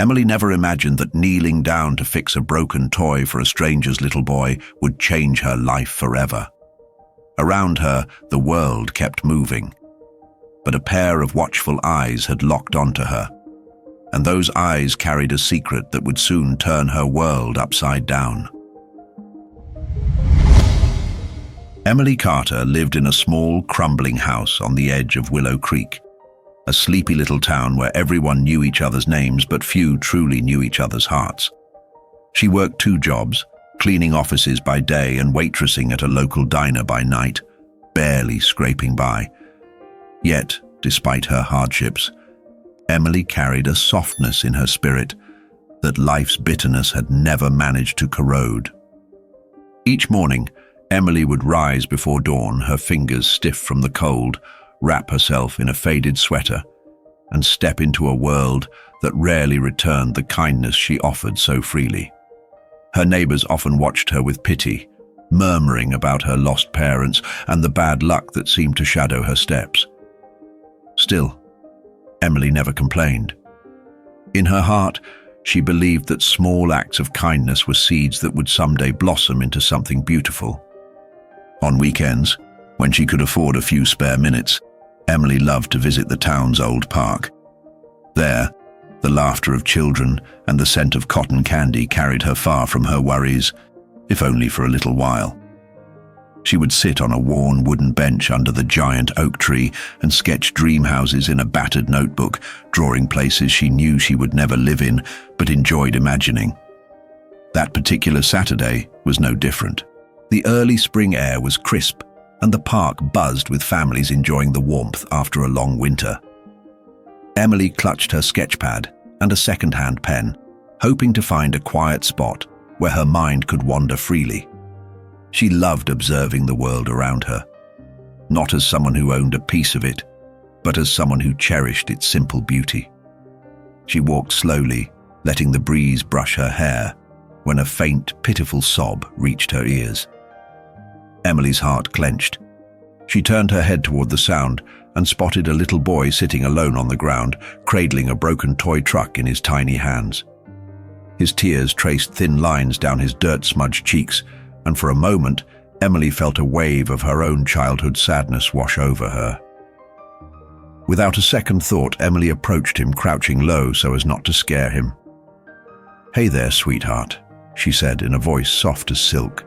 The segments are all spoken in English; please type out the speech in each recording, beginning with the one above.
Emily never imagined that kneeling down to fix a broken toy for a stranger's little boy would change her life forever. Around her, the world kept moving. But a pair of watchful eyes had locked onto her, and those eyes carried a secret that would soon turn her world upside down. Emily Carter lived in a small, crumbling house on the edge of Willow Creek, a sleepy little town where everyone knew each other's names but few truly knew each other's hearts. She worked 2 jobs, cleaning offices by day and waitressing at a local diner by night, barely scraping by. Yet, despite her hardships, Emily carried a softness in her spirit that life's bitterness had never managed to corrode. Each morning, Emily would rise before dawn, her fingers stiff from the cold, wrap herself in a faded sweater, and step into a world that rarely returned the kindness she offered so freely. Her neighbors often watched her with pity, murmuring about her lost parents and the bad luck that seemed to shadow her steps. Still, Emily never complained. In her heart, she believed that small acts of kindness were seeds that would someday blossom into something beautiful. On weekends, when she could afford a few spare minutes, Emily loved to visit the town's old park. There, the laughter of children and the scent of cotton candy carried her far from her worries, if only for a little while. She would sit on a worn wooden bench under the giant oak tree and sketch dream houses in a battered notebook, drawing places she knew she would never live in, but enjoyed imagining. That particular Saturday was no different. The early spring air was crisp, and the park buzzed with families enjoying the warmth after a long winter. Emily clutched her sketch pad and a second-hand pen, hoping to find a quiet spot where her mind could wander freely. She loved observing the world around her, not as someone who owned a piece of it, but as someone who cherished its simple beauty. She walked slowly, letting the breeze brush her hair, when a faint, pitiful sob reached her ears. Emily's heart clenched. She turned her head toward the sound and spotted a little boy sitting alone on the ground, cradling a broken toy truck in his tiny hands. His tears traced thin lines down his dirt-smudged cheeks, and for a moment, Emily felt a wave of her own childhood sadness wash over her. Without a second thought, Emily approached him, crouching low so as not to scare him. "Hey there, sweetheart," she said in a voice soft as silk.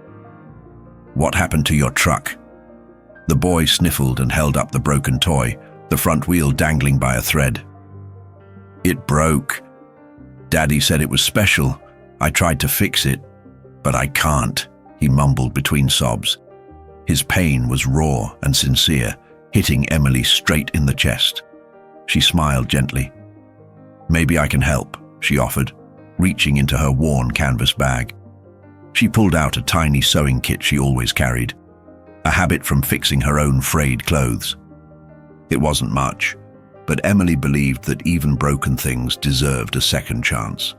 "What happened to your truck?" The boy sniffled and held up the broken toy, the front wheel dangling by a thread. "It broke. Daddy said it was special. I tried to fix it, but I can't," he mumbled between sobs. His pain was raw and sincere, hitting Emily straight in the chest. She smiled gently. "Maybe I can help," she offered, reaching into her worn canvas bag. She pulled out a tiny sewing kit she always carried, a habit from fixing her own frayed clothes. It wasn't much, but Emily believed that even broken things deserved a second chance.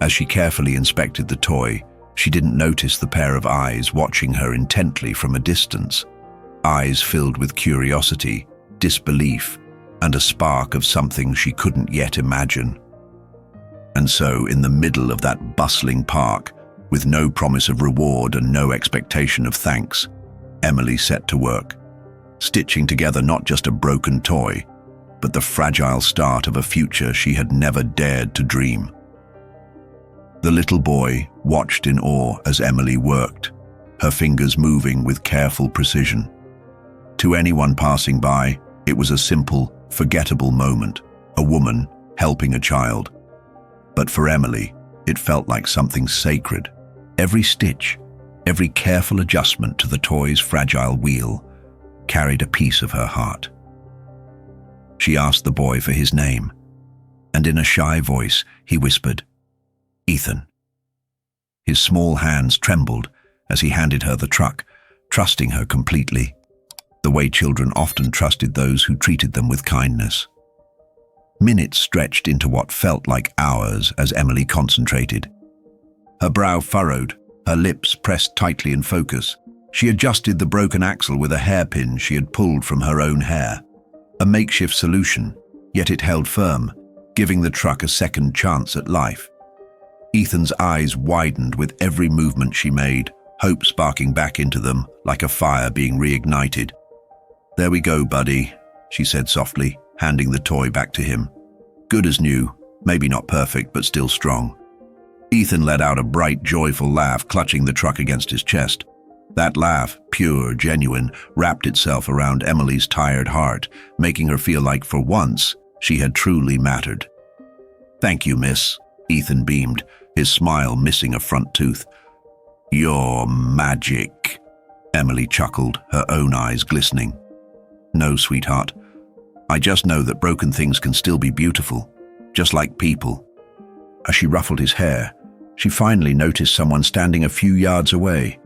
As she carefully inspected the toy, she didn't notice the pair of eyes watching her intently from a distance, eyes filled with curiosity, disbelief, and a spark of something she couldn't yet imagine. And so, in the middle of that bustling park, with no promise of reward and no expectation of thanks, Emily set to work, stitching together not just a broken toy, but the fragile start of a future she had never dared to dream. The little boy watched in awe as Emily worked, her fingers moving with careful precision. To anyone passing by, it was a simple, forgettable moment, a woman helping a child. But for Emily, it felt like something sacred. Every stitch, every careful adjustment to the toy's fragile wheel carried a piece of her heart. She asked the boy for his name, and in a shy voice, he whispered, "Ethan." His small hands trembled as he handed her the truck, trusting her completely, the way children often trusted those who treated them with kindness. Minutes stretched into what felt like hours as Emily concentrated. Her brow furrowed, her lips pressed tightly in focus. She adjusted the broken axle with a hairpin she had pulled from her own hair. A makeshift solution, yet it held firm, giving the truck a second chance at life. Ethan's eyes widened with every movement she made, hope sparking back into them like a fire being reignited. "There we go, buddy," she said softly, handing the toy back to him. "Good as new, maybe not perfect, but still strong." Ethan let out a bright, joyful laugh, clutching the truck against his chest. That laugh, pure, genuine, wrapped itself around Emily's tired heart, making her feel like, for once, she had truly mattered. "Thank you, miss," Ethan beamed, his smile missing a front tooth. "You're magic," Emily chuckled, her own eyes glistening. "No, sweetheart. I just know that broken things can still be beautiful, just like people." As she ruffled his hair, she finally noticed someone standing a few yards away.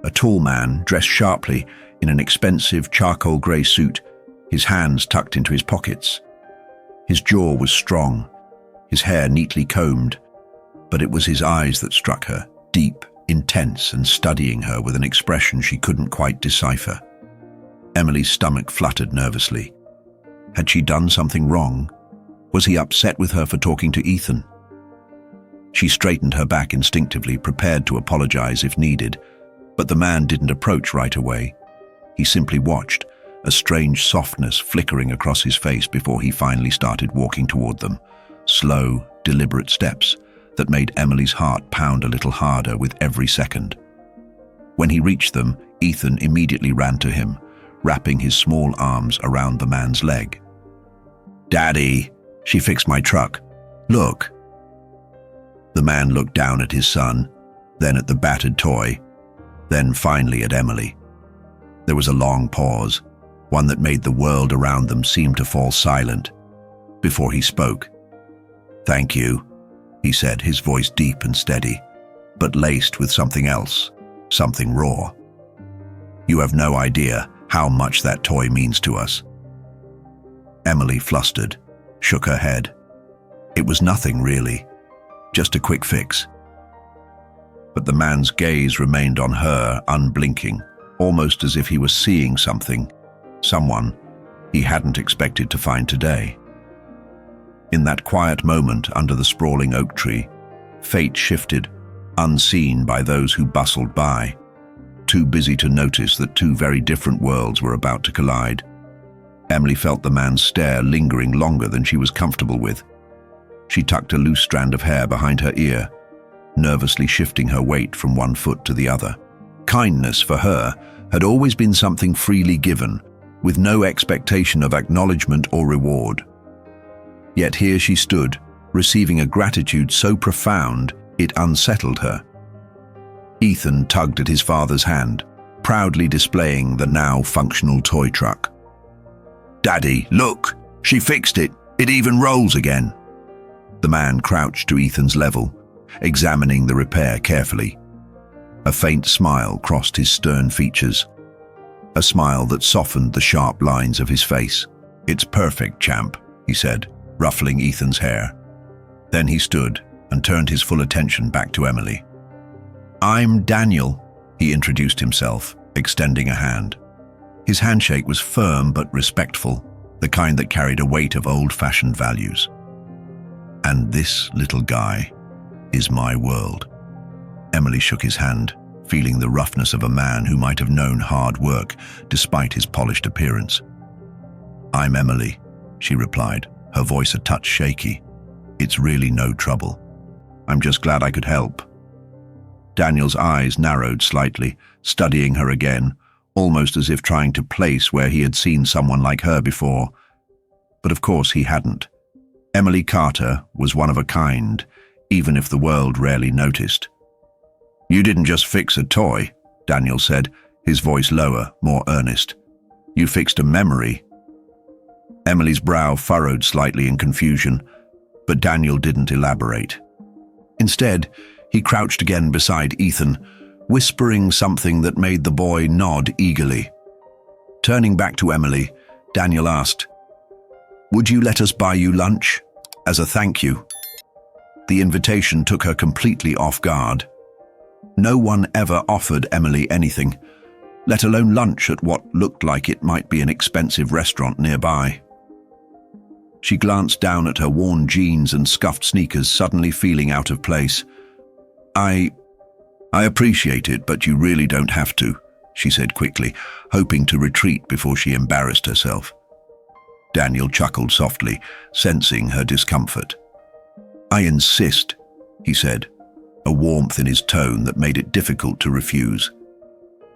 A tall man, dressed sharply in an expensive charcoal grey suit, his hands tucked into his pockets. His jaw was strong, his hair neatly combed, but it was his eyes that struck her, deep, intense, and studying her with an expression she couldn't quite decipher. Emily's stomach fluttered nervously. Had she done something wrong? Was he upset with her for talking to Ethan? She straightened her back instinctively, prepared to apologize if needed, but the man didn't approach right away. He simply watched, a strange softness flickering across his face before he finally started walking toward them. Slow, deliberate steps that made Emily's heart pound a little harder with every second. When he reached them, Ethan immediately ran to him, wrapping his small arms around the man's leg. "Daddy, she fixed my truck. Look." The man looked down at his son, then at the battered toy, then finally at Emily. There was a long pause, one that made the world around them seem to fall silent, before he spoke. "Thank you," he said, his voice deep and steady, but laced with something else, something raw. "You have no idea how much that toy means to us." Emily, flustered, shook her head. It was nothing, really, just a quick fix. But the man's gaze remained on her, unblinking, almost as if he was seeing something, someone he hadn't expected to find today. In that quiet moment under the sprawling oak tree, fate shifted, unseen by those who bustled by, too busy to notice that two very different worlds were about to collide. Emily felt the man's stare lingering longer than she was comfortable with. She tucked a loose strand of hair behind her ear, nervously shifting her weight from one foot to the other. Kindness, for her, had always been something freely given, with no expectation of acknowledgement or reward. Yet here she stood, receiving a gratitude so profound it unsettled her. Ethan tugged at his father's hand, proudly displaying the now functional toy truck. "Daddy, look! She fixed it! It even rolls again!" The man crouched to Ethan's level, examining the repair carefully. A faint smile crossed his stern features, a smile that softened the sharp lines of his face. "It's perfect, champ," he said, ruffling Ethan's hair. Then he stood and turned his full attention back to Emily. "I'm Daniel," he introduced himself, extending a hand. His handshake was firm but respectful, the kind that carried a weight of old-fashioned values. "And this little guy is my world." Emily shook his hand, feeling the roughness of a man who might have known hard work despite his polished appearance. "I'm Emily," she replied, her voice a touch shaky. "It's really no trouble. I'm just glad I could help." Daniel's eyes narrowed slightly, studying her again, almost as if trying to place where he had seen someone like her before. But of course he hadn't. Emily Carter was one of a kind, even if the world rarely noticed. "You didn't just fix a toy," Daniel said, his voice lower, more earnest. "You fixed a memory." Emily's brow furrowed slightly in confusion, but Daniel didn't elaborate. Instead, he crouched again beside Ethan, whispering something that made the boy nod eagerly. Turning back to Emily, Daniel asked, "Would you let us buy you lunch? As a thank you?" The invitation took her completely off guard. No one ever offered Emily anything, let alone lunch at what looked like it might be an expensive restaurant nearby. She glanced down at her worn jeans and scuffed sneakers, suddenly feeling out of place. I appreciate it, but you really don't have to, she said quickly, hoping to retreat before she embarrassed herself. Daniel chuckled softly, sensing her discomfort. I insist, he said, a warmth in his tone that made it difficult to refuse.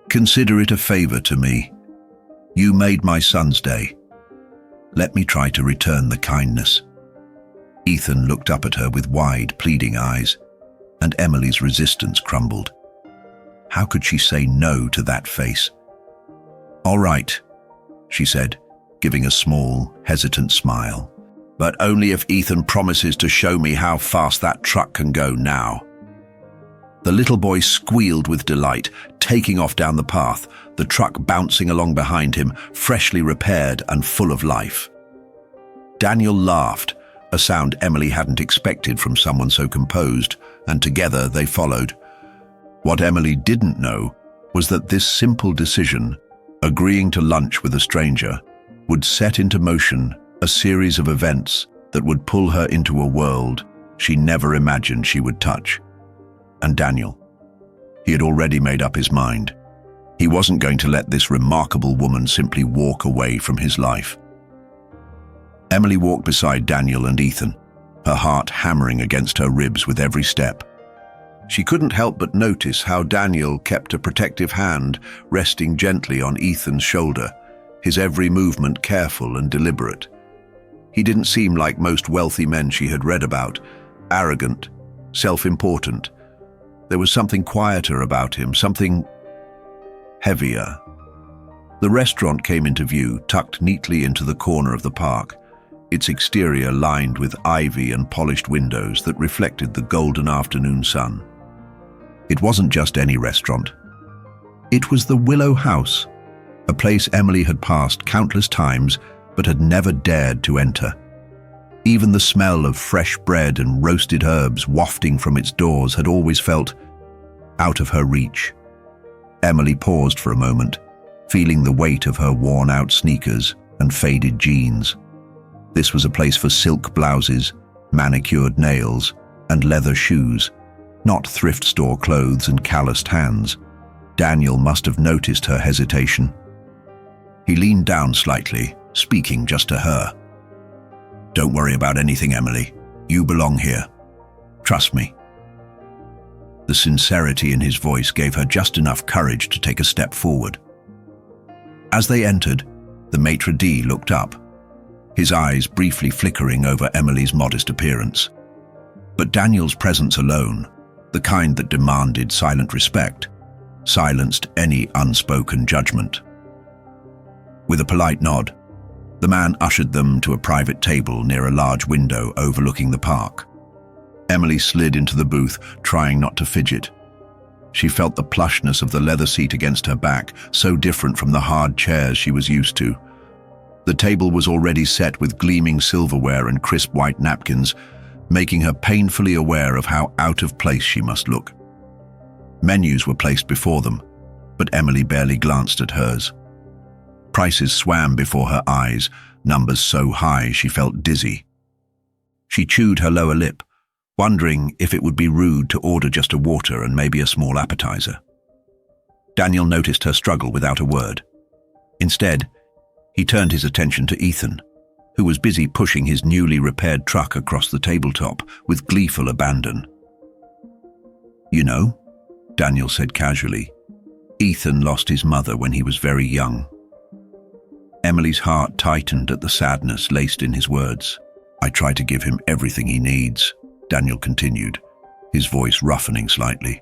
Consider it a favor to me. You made my son's day. Let me try to return the kindness. Ethan looked up at her with wide, pleading eyes, and Emily's resistance crumbled. How could she say no to that face? All right, she said, giving a small, hesitant smile. But only if Ethan promises to show me how fast that truck can go now. The little boy squealed with delight, taking off down the path, the truck bouncing along behind him, freshly repaired and full of life. Daniel laughed, a sound Emily hadn't expected from someone so composed, and together they followed. What Emily didn't know was that this simple decision, agreeing to lunch with a stranger, would set into motion a series of events that would pull her into a world she never imagined she would touch. And Daniel, he had already made up his mind. He wasn't going to let this remarkable woman simply walk away from his life. Emily walked beside Daniel and Ethan, her heart hammering against her ribs with every step. She couldn't help but notice how Daniel kept a protective hand resting gently on Ethan's shoulder, his every movement careful and deliberate. He didn't seem like most wealthy men she had read about, arrogant, self-important. There was something quieter about him, something heavier. The restaurant came into view, tucked neatly into the corner of the park, its exterior lined with ivy and polished windows that reflected the golden afternoon sun. It wasn't just any restaurant. It was the Willow House, a place Emily had passed countless times but had never dared to enter. Even the smell of fresh bread and roasted herbs wafting from its doors had always felt out of her reach. Emily paused for a moment, feeling the weight of her worn-out sneakers and faded jeans. This was a place for silk blouses, manicured nails, and leather shoes, not thrift store clothes and calloused hands. Daniel must have noticed her hesitation. He leaned down slightly, speaking just to her. Don't worry about anything, Emily. You belong here. Trust me. The sincerity in his voice gave her just enough courage to take a step forward. As they entered, the maitre d' looked up, his eyes briefly flickering over Emily's modest appearance. But Daniel's presence alone, the kind that demanded silent respect, silenced any unspoken judgment. With a polite nod, the man ushered them to a private table near a large window overlooking the park. Emily slid into the booth, trying not to fidget. She felt the plushness of the leather seat against her back, so different from the hard chairs she was used to. The table was already set with gleaming silverware and crisp white napkins, making her painfully aware of how out of place she must look. Menus were placed before them, but Emily barely glanced at hers. Prices swam before her eyes, numbers so high she felt dizzy. She chewed her lower lip, wondering if it would be rude to order just a water and maybe a small appetizer. Daniel noticed her struggle without a word. Instead, he turned his attention to Ethan, who was busy pushing his newly repaired truck across the tabletop with gleeful abandon. You know, Daniel said casually, Ethan lost his mother when he was very young. Emily's heart tightened at the sadness laced in his words. I try to give him everything he needs, Daniel continued, his voice roughening slightly.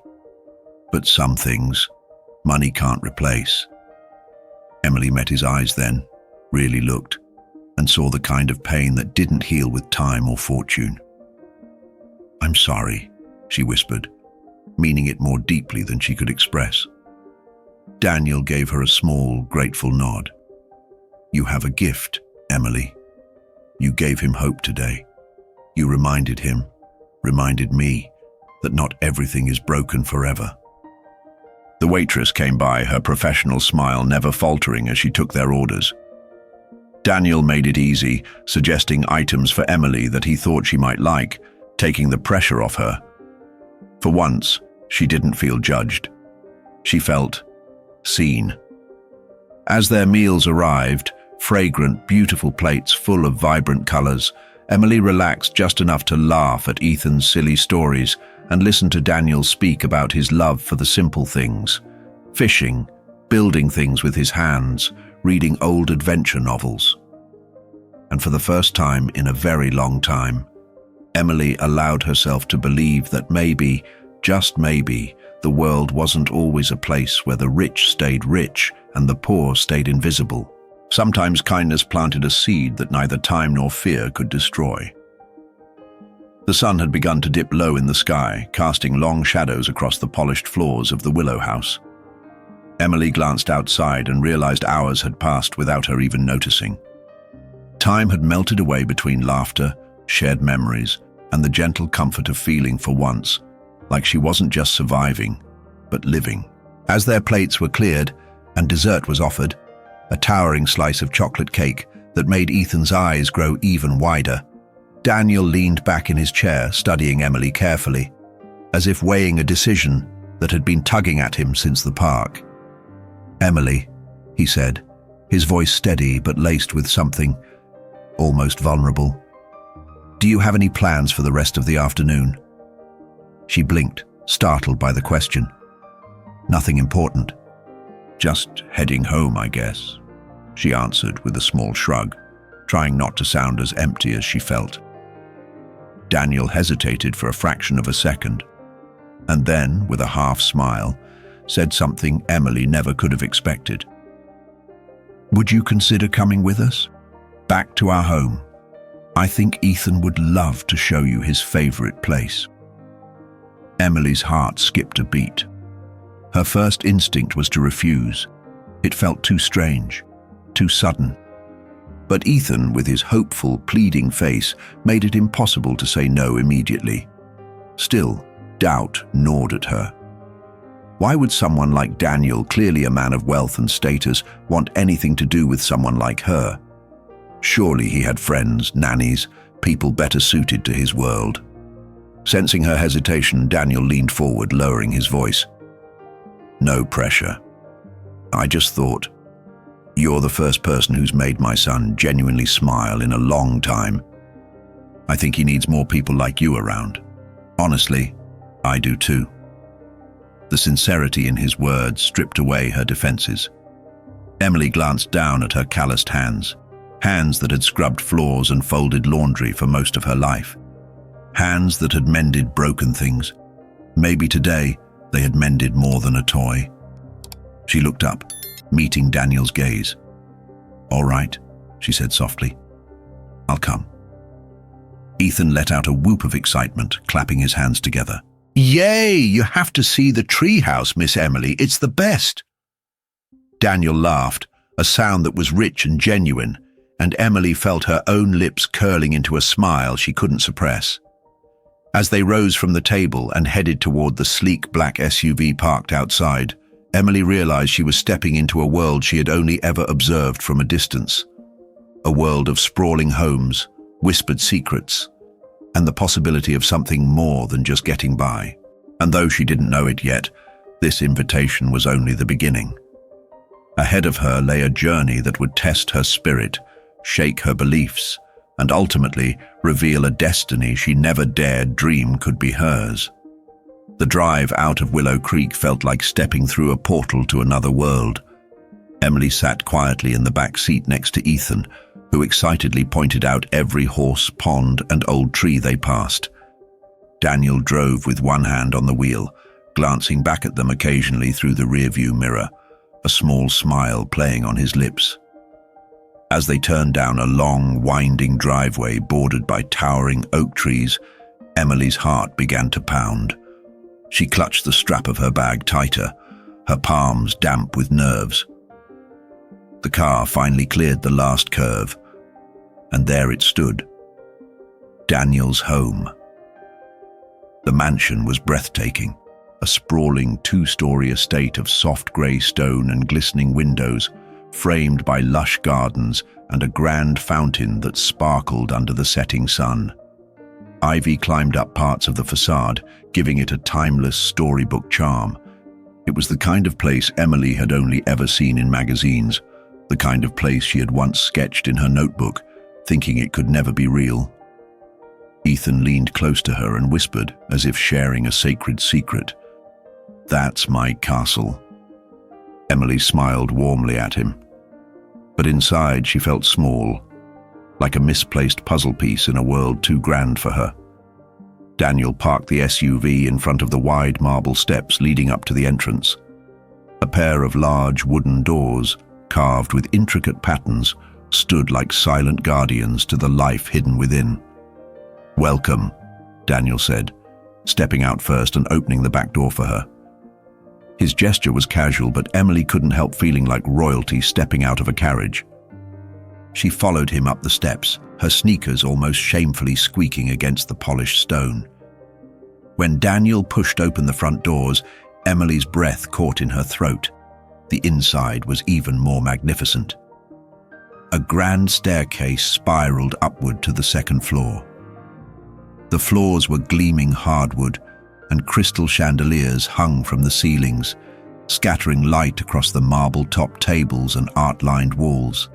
But some things, money can't replace. Emily met his eyes then, really looked, and saw the kind of pain that didn't heal with time or fortune. I'm sorry, she whispered, meaning it more deeply than she could express. Daniel gave her a small, grateful nod. You have a gift, Emily. You gave him hope today. You reminded him, reminded me, that not everything is broken forever. The waitress came by, her professional smile never faltering as she took their orders. Daniel made it easy, suggesting items for Emily that he thought she might like, taking the pressure off her. For once, she didn't feel judged. She felt seen. As their meals arrived, fragrant, beautiful plates full of vibrant colors, Emily relaxed just enough to laugh at Ethan's silly stories and listen to Daniel speak about his love for the simple things: fishing, building things with his hands, reading old adventure novels. And for the first time in a very long time, Emily allowed herself to believe that maybe, just maybe, the world wasn't always a place where the rich stayed rich and the poor stayed invisible. Sometimes kindness planted a seed that neither time nor fear could destroy. The sun had begun to dip low in the sky, casting long shadows across the polished floors of the Willow House. Emily glanced outside and realized hours had passed without her even noticing. Time had melted away between laughter, shared memories, and the gentle comfort of feeling for once, like she wasn't just surviving, but living. As their plates were cleared and dessert was offered, a towering slice of chocolate cake that made Ethan's eyes grow even wider, Daniel leaned back in his chair, studying Emily carefully, as if weighing a decision that had been tugging at him since the park. "Emily," he said, his voice steady but laced with something almost vulnerable. "Do you have any plans for the rest of the afternoon?" She blinked, startled by the question. "Nothing important. Just heading home, I guess," she answered with a small shrug, trying not to sound as empty as she felt. Daniel hesitated for a fraction of a second, and then, with a half smile, said something Emily never could have expected. "Would you consider coming with us? Back to our home. I think Ethan would love to show you his favorite place." Emily's heart skipped a beat. Her first instinct was to refuse. It felt too strange, too sudden. But Ethan, with his hopeful, pleading face, made it impossible to say no immediately. Still, doubt gnawed at her. Why would someone like Daniel, clearly a man of wealth and status, want anything to do with someone like her? Surely he had friends, nannies, people better suited to his world. Sensing her hesitation, Daniel leaned forward, lowering his voice. "No pressure. I just thought, you're the first person who's made my son genuinely smile in a long time. I think he needs more people like you around. Honestly, I do too." The sincerity in his words stripped away her defenses. Emily glanced down at her calloused hands, hands that had scrubbed floors and folded laundry for most of her life. Hands that had mended broken things. Maybe today they had mended more than a toy. She looked up, meeting Daniel's gaze. "All right," she said softly. "I'll come." Ethan let out a whoop of excitement, clapping his hands together. "Yay! You have to see the treehouse, Miss Emily. It's the best." Daniel laughed, a sound that was rich and genuine, and Emily felt her own lips curling into a smile she couldn't suppress. As they rose from the table and headed toward the sleek black SUV parked outside, Emily realized she was stepping into a world she had only ever observed from a distance. A world of sprawling homes, whispered secrets, and the possibility of something more than just getting by. And though she didn't know it yet, this invitation was only the beginning. Ahead of her lay a journey that would test her spirit, shake her beliefs, and ultimately reveal a destiny she never dared dream could be hers. The drive out of Willow Creek felt like stepping through a portal to another world. Emily sat quietly in the back seat next to Ethan, who excitedly pointed out every horse, pond, and old tree they passed. Daniel drove with one hand on the wheel, glancing back at them occasionally through the rearview mirror, a small smile playing on his lips. As they turned down a long, winding driveway bordered by towering oak trees, Emily's heart began to pound. She clutched the strap of her bag tighter, her palms damp with nerves. The car finally cleared the last curve, and there it stood. Daniel's home. The mansion was breathtaking, a sprawling two-story estate of soft grey stone and glistening windows, framed by lush gardens and a grand fountain that sparkled under the setting sun. Ivy climbed up parts of the facade, giving it a timeless storybook charm. It was the kind of place Emily had only ever seen in magazines, the kind of place she had once sketched in her notebook, thinking it could never be real. Ethan leaned close to her and whispered, as if sharing a sacred secret, "That's my castle." Emily smiled warmly at him. But inside she felt small, like a misplaced puzzle piece in a world too grand for her. Daniel parked the SUV in front of the wide marble steps leading up to the entrance. A pair of large wooden doors, carved with intricate patterns, stood like silent guardians to the life hidden within. "Welcome," Daniel said, stepping out first and opening the back door for her. His gesture was casual, but Emily couldn't help feeling like royalty stepping out of a carriage. She followed him up the steps, her sneakers almost shamefully squeaking against the polished stone. When Daniel pushed open the front doors, Emily's breath caught in her throat. The inside was even more magnificent. A grand staircase spiraled upward to the second floor. The floors were gleaming hardwood, and crystal chandeliers hung from the ceilings, scattering light across the marble-topped tables and art-lined walls.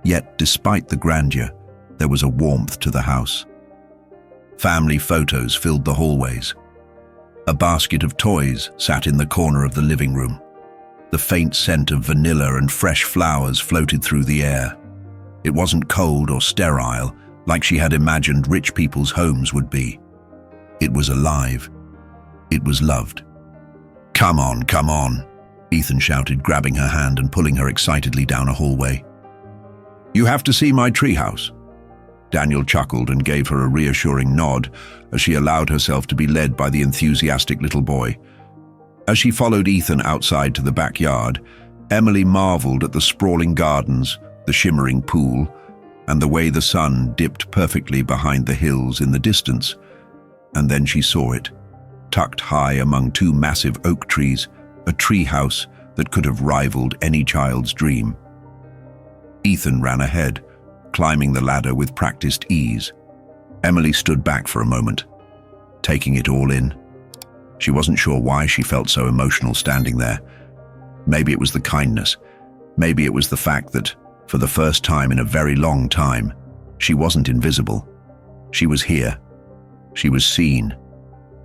Yet, despite the grandeur, there was a warmth to the house. Family photos filled the hallways. A basket of toys sat in the corner of the living room. The faint scent of vanilla and fresh flowers floated through the air. It wasn't cold or sterile, like she had imagined rich people's homes would be. It was alive. It was loved. Come on," Ethan shouted, grabbing her hand and pulling her excitedly down a hallway. "You have to see my treehouse." Daniel chuckled and gave her a reassuring nod as she allowed herself to be led by the enthusiastic little boy. As she followed Ethan outside to the backyard, Emily marveled at the sprawling gardens, the shimmering pool, and the way the sun dipped perfectly behind the hills in the distance. And then she saw it, tucked high among two massive oak trees, a treehouse that could have rivaled any child's dream. Ethan ran ahead, climbing the ladder with practiced ease. Emily stood back for a moment, taking it all in. She wasn't sure why she felt so emotional standing there. Maybe it was the kindness. Maybe it was the fact that, for the first time in a very long time, she wasn't invisible. She was here. She was seen.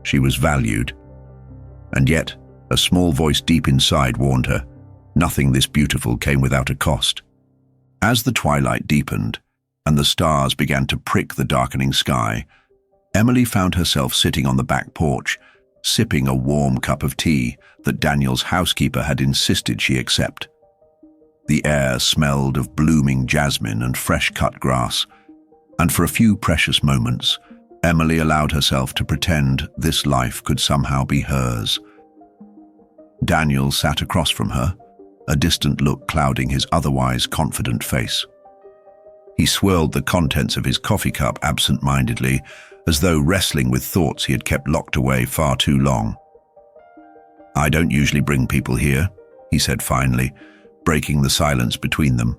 She was valued. And yet, a small voice deep inside warned her, nothing this beautiful came without a cost. As the twilight deepened, and the stars began to prick the darkening sky, Emily found herself sitting on the back porch, sipping a warm cup of tea that Daniel's housekeeper had insisted she accept. The air smelled of blooming jasmine and fresh-cut grass, and for a few precious moments, Emily allowed herself to pretend this life could somehow be hers. Daniel sat across from her, a distant look clouding his otherwise confident face. He swirled the contents of his coffee cup absent-mindedly, as though wrestling with thoughts he had kept locked away far too long. "I don't usually bring people here," he said finally, breaking the silence between them.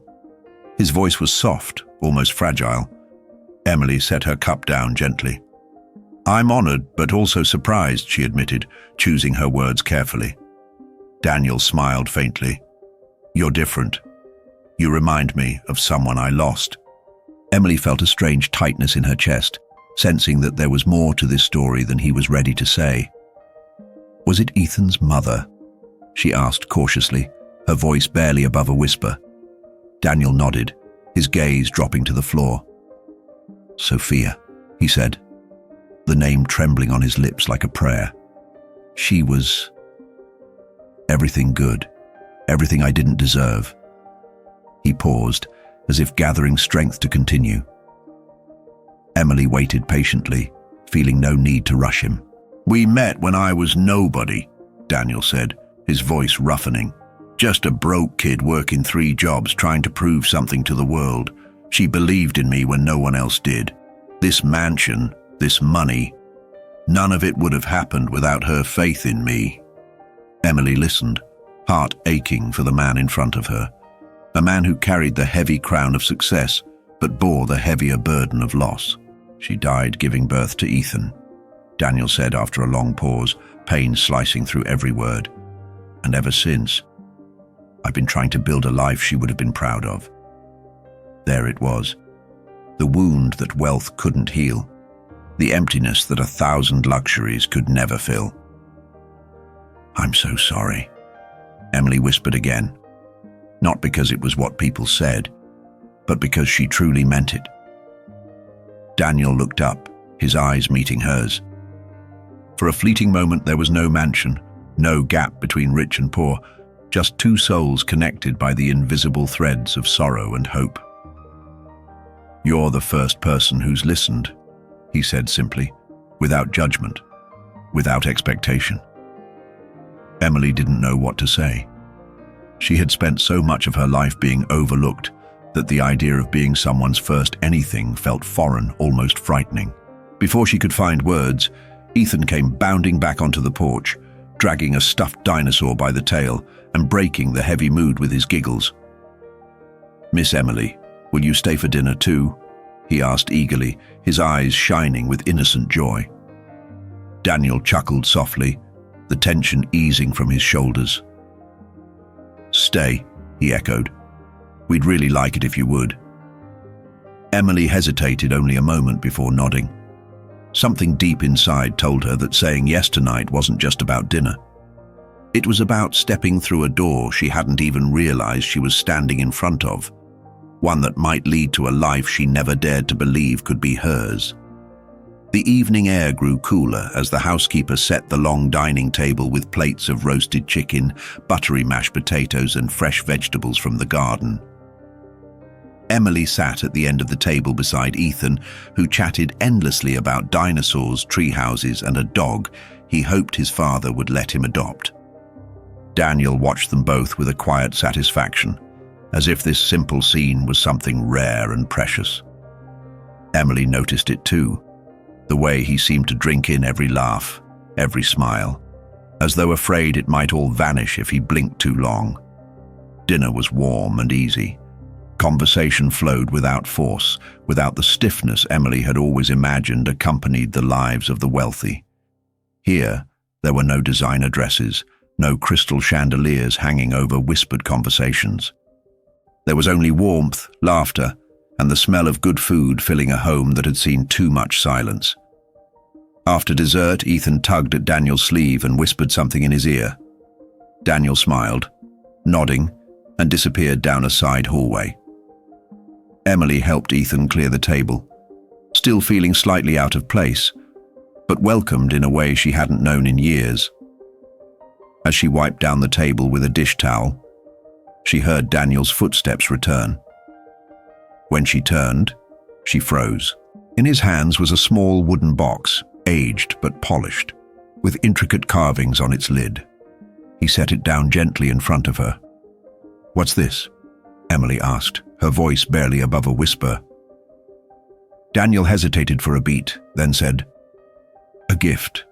His voice was soft, almost fragile. Emily set her cup down gently. "I'm honored, but also surprised," she admitted, choosing her words carefully. Daniel smiled faintly. "You're different. You remind me of someone I lost." Emily felt a strange tightness in her chest, sensing that there was more to this story than he was ready to say. "Was it Ethan's mother?" she asked cautiously, her voice barely above a whisper. Daniel nodded, his gaze dropping to the floor. "Sophia," he said, the name trembling on his lips like a prayer. "She was everything good, everything I didn't deserve." He paused, as if gathering strength to continue. Emily waited patiently, feeling no need to rush him. "We met when I was nobody," Daniel said, his voice roughening. "Just a broke kid working 3 jobs trying to prove something to the world. She believed in me when no one else did. This mansion, this money, none of it would have happened without her faith in me." Emily listened, heart aching for the man in front of her. A man who carried the heavy crown of success, but bore the heavier burden of loss. She died giving birth to Ethan, Daniel said after a long pause, pain slicing through every word. And ever since, I've been trying to build a life she would have been proud of. There it was, the wound that wealth couldn't heal, the emptiness that 1,000 luxuries could never fill. I'm so sorry, Emily whispered again, not because it was what people said, but because she truly meant it. Daniel looked up, his eyes meeting hers. For a fleeting moment there was no mansion, no gap between rich and poor, just two souls connected by the invisible threads of sorrow and hope. You're the first person who's listened, he said simply, without judgment, without expectation. Emily didn't know what to say. She had spent so much of her life being overlooked that the idea of being someone's first anything felt foreign, almost frightening. Before she could find words, Ethan came bounding back onto the porch, dragging a stuffed dinosaur by the tail and breaking the heavy mood with his giggles. "Miss Emily, will you stay for dinner too?" he asked eagerly, his eyes shining with innocent joy. Daniel chuckled softly, the tension easing from his shoulders. "Stay," he echoed. "We'd really like it if you would." Emily hesitated only a moment before nodding. Something deep inside told her that saying yes tonight wasn't just about dinner. It was about stepping through a door she hadn't even realized she was standing in front of, one that might lead to a life she never dared to believe could be hers. The evening air grew cooler as the housekeeper set the long dining table with plates of roasted chicken, buttery mashed potatoes, and fresh vegetables from the garden. Emily sat at the end of the table beside Ethan, who chatted endlessly about dinosaurs, tree houses, and a dog he hoped his father would let him adopt. Daniel watched them both with a quiet satisfaction, as if this simple scene was something rare and precious. Emily noticed it too, the way he seemed to drink in every laugh, every smile, as though afraid it might all vanish if he blinked too long. Dinner was warm and easy. Conversation flowed without force, without the stiffness Emily had always imagined accompanied the lives of the wealthy. Here, there were no designer dresses, no crystal chandeliers hanging over whispered conversations. There was only warmth, laughter, and the smell of good food filling a home that had seen too much silence. After dessert, Ethan tugged at Daniel's sleeve and whispered something in his ear. Daniel smiled, nodding, and disappeared down a side hallway. Emily helped Ethan clear the table, still feeling slightly out of place, but welcomed in a way she hadn't known in years. As she wiped down the table with a dish towel, she heard Daniel's footsteps return. When she turned, she froze. In his hands was a small wooden box, aged but polished, with intricate carvings on its lid. He set it down gently in front of her. "What's this?" Emily asked, her voice barely above a whisper. Daniel hesitated for a beat, then said, "A gift.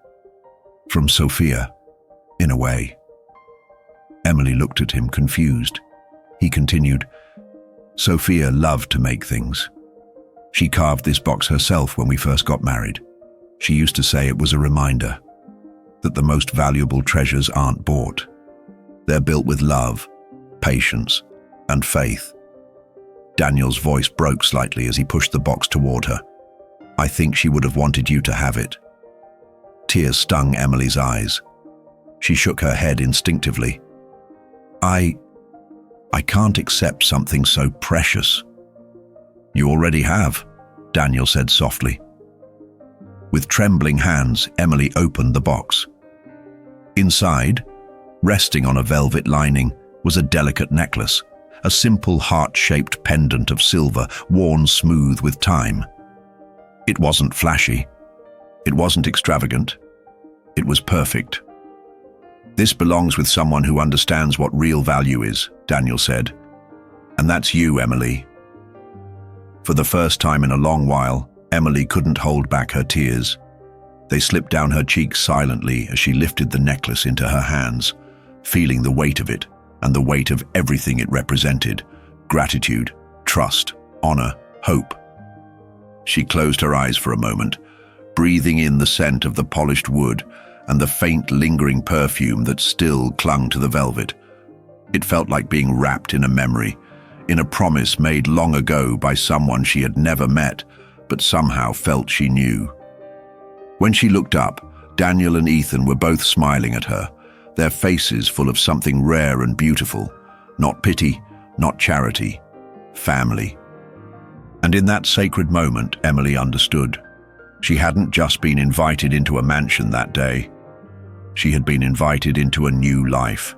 From Sophia, in a way." Emily looked at him, confused. He continued, "Sophia loved to make things. She carved this box herself when we first got married. She used to say it was a reminder that the most valuable treasures aren't bought. They're built with love, patience, and faith." Daniel's voice broke slightly as he pushed the box toward her. "I think she would have wanted you to have it." Tears stung Emily's eyes. She shook her head instinctively. I can't accept something so precious." "You already have," Daniel said softly. With trembling hands, Emily opened the box. Inside, resting on a velvet lining, was a delicate necklace, a simple heart-shaped pendant of silver, worn smooth with time. It wasn't flashy. It wasn't extravagant. It was perfect. "This belongs with someone who understands what real value is," Daniel said. "And that's you, Emily." For the first time in a long while, Emily couldn't hold back her tears. They slipped down her cheeks silently as she lifted the necklace into her hands, feeling the weight of it and the weight of everything it represented, Gratitude, trust, honor, hope. She closed her eyes for a moment, breathing in the scent of the polished wood and the faint lingering perfume that still clung to the velvet. It felt like being wrapped in a memory, in a promise made long ago by someone she had never met, but somehow felt she knew. When she looked up, Daniel and Ethan were both smiling at her, their faces full of something rare and beautiful. Not pity, not charity, family. And in that sacred moment, Emily understood. She hadn't just been invited into a mansion that day. She had been invited into a new life.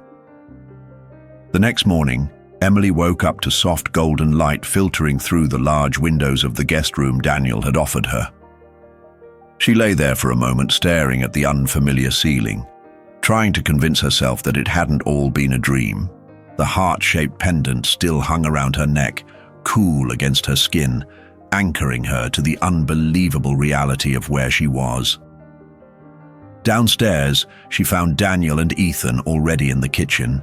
The next morning, Emily woke up to soft golden light filtering through the large windows of the guest room Daniel had offered her. She lay there for a moment staring at the unfamiliar ceiling, trying to convince herself that it hadn't all been a dream. The heart-shaped pendant still hung around her neck, cool against her skin, anchoring her to the unbelievable reality of where she was. Downstairs, she found Daniel and Ethan already in the kitchen.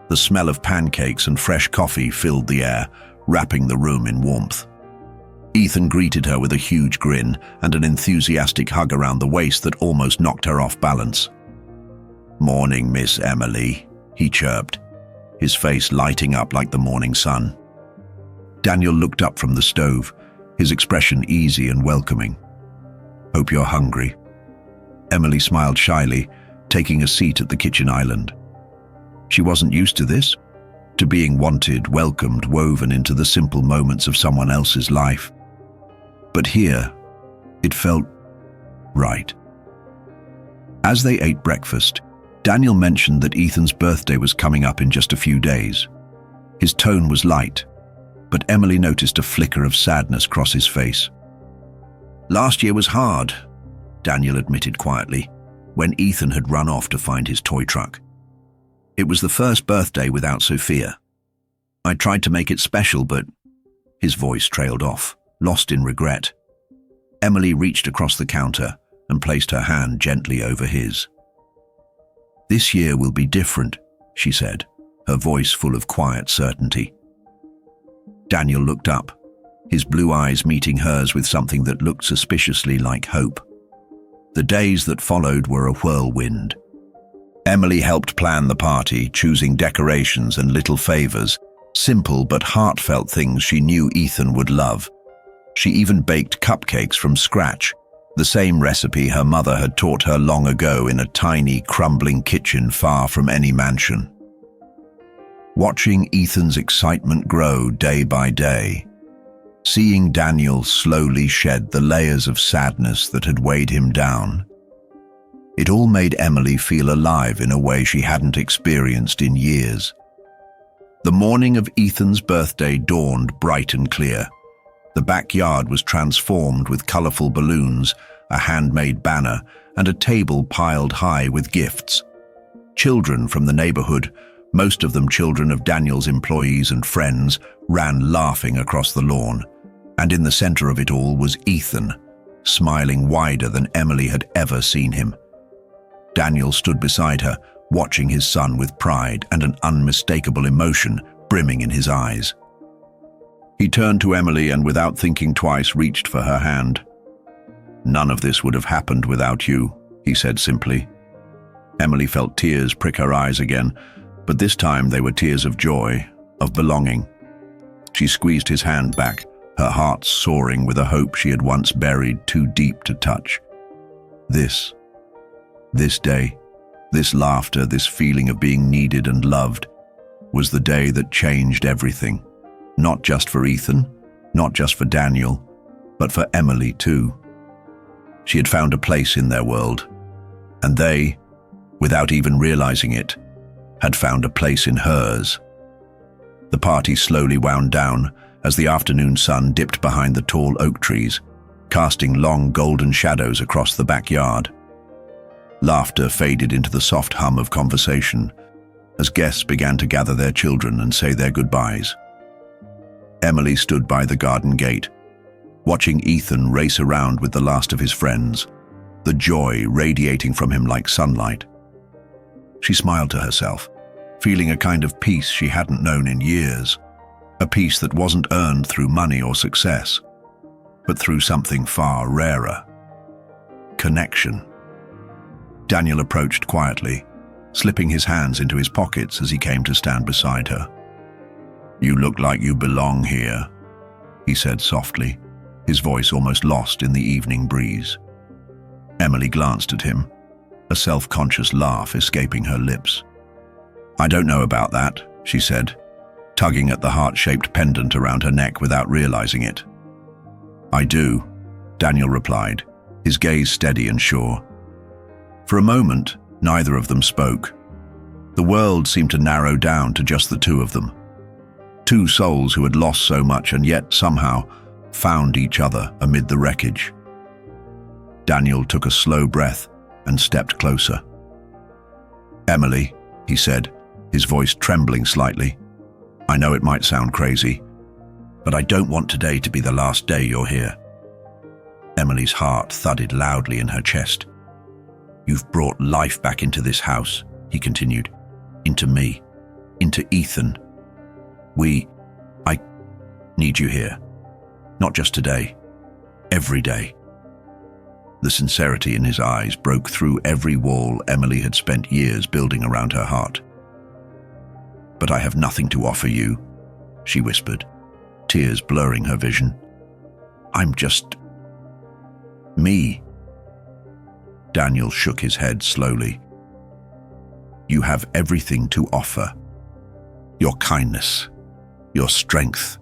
The smell of pancakes and fresh coffee filled the air, wrapping the room in warmth. Ethan greeted her with a huge grin and an enthusiastic hug around the waist that almost knocked her off balance. "Morning, Miss Emily," he chirped, his face lighting up like the morning sun. Daniel looked up from the stove, his expression easy and welcoming. "Hope you're hungry." Emily smiled shyly, taking a seat at the kitchen island. She wasn't used to this, to being wanted, welcomed, woven into the simple moments of someone else's life. But here, it felt right. As they ate breakfast, Daniel mentioned that Ethan's birthday was coming up in just a few days. His tone was light, but Emily noticed a flicker of sadness cross his face. "Last year was hard," Daniel admitted quietly, when Ethan had run off to find his toy truck. "It was the first birthday without Sophia. I tried to make it special, but..." His voice trailed off, lost in regret. Emily reached across the counter and placed her hand gently over his. "This year will be different," she said, her voice full of quiet certainty. Daniel looked up, his blue eyes meeting hers with something that looked suspiciously like hope. The days that followed were a whirlwind. Emily helped plan the party, choosing decorations and little favors, simple but heartfelt things she knew Ethan would love. She even baked cupcakes from scratch, the same recipe her mother had taught her long ago in a tiny, crumbling kitchen far from any mansion. Watching Ethan's excitement grow day by day, seeing Daniel slowly shed the layers of sadness that had weighed him down, it all made Emily feel alive in a way she hadn't experienced in years. The morning of Ethan's birthday dawned bright and clear. The backyard was transformed with colorful balloons, a handmade banner, and a table piled high with gifts. Children from the neighborhood, most of them children of Daniel's employees and friends, ran laughing across the lawn. And in the center of it all was Ethan, smiling wider than Emily had ever seen him. Daniel stood beside her, watching his son with pride and an unmistakable emotion brimming in his eyes. He turned to Emily and without thinking twice reached for her hand. "None of this would have happened without you," he said simply. Emily felt tears prick her eyes again, but this time they were tears of joy, of belonging. She squeezed his hand back, her heart soaring with a hope she had once buried too deep to touch. This day, this laughter, this feeling of being needed and loved, was the day that changed everything. Not just for Ethan, not just for Daniel, but for Emily too. She had found a place in their world, and they, without even realizing it, had found a place in hers. The party slowly wound down as the afternoon sun dipped behind the tall oak trees, casting long golden shadows across the backyard. Laughter faded into the soft hum of conversation as guests began to gather their children and say their goodbyes. Emily stood by the garden gate, watching Ethan race around with the last of his friends, the joy radiating from him like sunlight. She smiled to herself, feeling a kind of peace she hadn't known in years. A peace that wasn't earned through money or success, but through something far rarer: connection. Daniel approached quietly, slipping his hands into his pockets as he came to stand beside her. "You look like you belong here," he said softly, his voice almost lost in the evening breeze. Emily glanced at him, a self-conscious laugh escaping her lips. "I don't know about that," she said, tugging at the heart-shaped pendant around her neck without realizing it. "I do," Daniel replied, his gaze steady and sure. For a moment, neither of them spoke. The world seemed to narrow down to just the two of them. Two souls who had lost so much and yet somehow found each other amid the wreckage. Daniel took a slow breath and stepped closer. "Emily," he said, his voice trembling slightly, "I know it might sound crazy, but I don't want today to be the last day you're here." Emily's heart thudded loudly in her chest. "You've brought life back into this house," he continued. "Into me, into Ethan. I need you here. Not just today, every day." The sincerity in his eyes broke through every wall Emily had spent years building around her heart. "But I have nothing to offer you," she whispered, tears blurring her vision. "I'm just me." Daniel shook his head slowly. "You have everything to offer. Your kindness, your strength,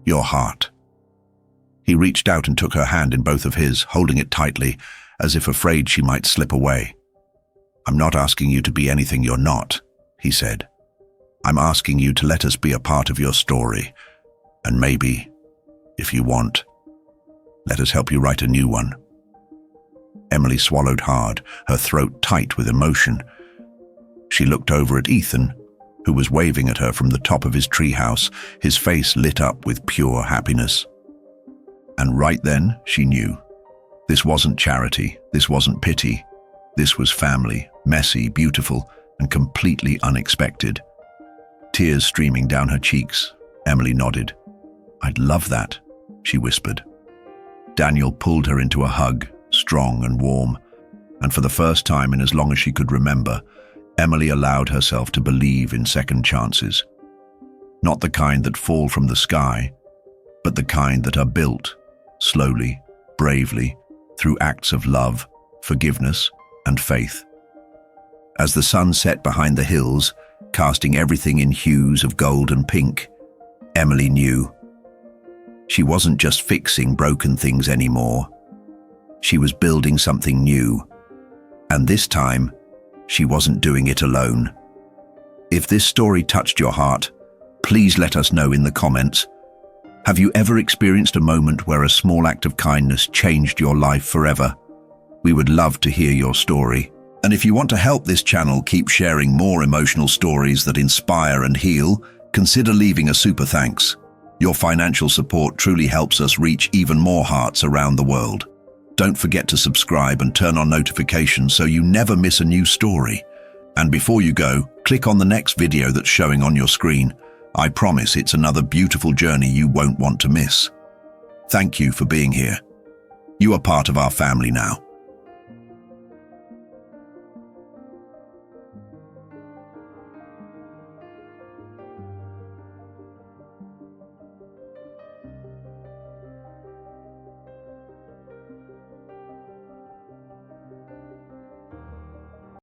your heart." He reached out and took her hand in both of his, holding it tightly, as if afraid she might slip away. "I'm not asking you to be anything you're not," he said. "I'm asking you to let us be a part of your story, and maybe, if you want, let us help you write a new one." Emily swallowed hard, her throat tight with emotion. She looked over at Ethan, who was waving at her from the top of his treehouse, his face lit up with pure happiness. And right then, she knew. This wasn't charity, this wasn't pity. This was family, messy, beautiful, and completely unexpected. Tears streaming down her cheeks, Emily nodded. "I'd love that," she whispered. Daniel pulled her into a hug, strong and warm, and for the first time in as long as she could remember, Emily allowed herself to believe in second chances. Not the kind that fall from the sky, but the kind that are built, slowly, bravely, through acts of love, forgiveness, and faith. As the sun set behind the hills, casting everything in hues of gold and pink, Emily knew. She wasn't just fixing broken things anymore. She was building something new. And this time, she wasn't doing it alone. If this story touched your heart, please let us know in the comments. Have you ever experienced a moment where a small act of kindness changed your life forever? We would love to hear your story. And if you want to help this channel keep sharing more emotional stories that inspire and heal, consider leaving a super thanks. Your financial support truly helps us reach even more hearts around the world. Don't forget to subscribe and turn on notifications so you never miss a new story. And before you go, click on the next video that's showing on your screen. I promise it's another beautiful journey you won't want to miss. Thank you for being here. You are part of our family now.